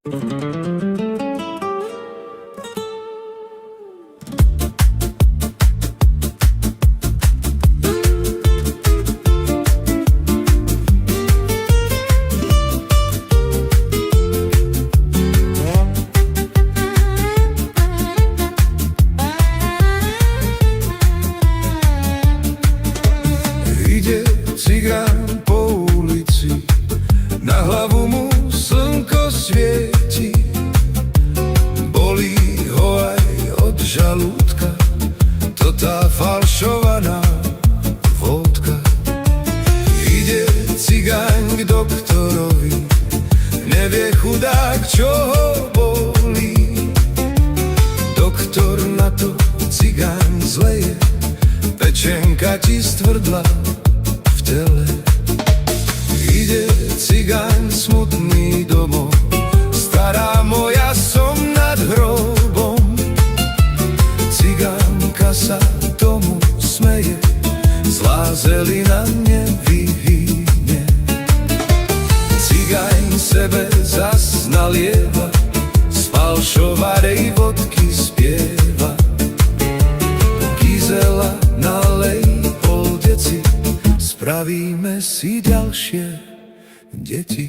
Ide cigán po ulici, na hlavu mu slnko svieti. Bolí ho aj od žalúdka, to tá falšovaná vodka. Ide cigán k doktorovi, nevie chudák, čo ho bolí. Doktor na to: cigán, zle je, pečenka ti stvrdla v tele. Ide cigán smutný domov, stará moja, som nad hrobom. Cigánka sa tomu smeje, zlá zelina nevyhynie. Cigáň sebe zas nalieva, z falšovanej vodky spieva. Gizela, nalej pol deci, spravíme si ďalšie deti.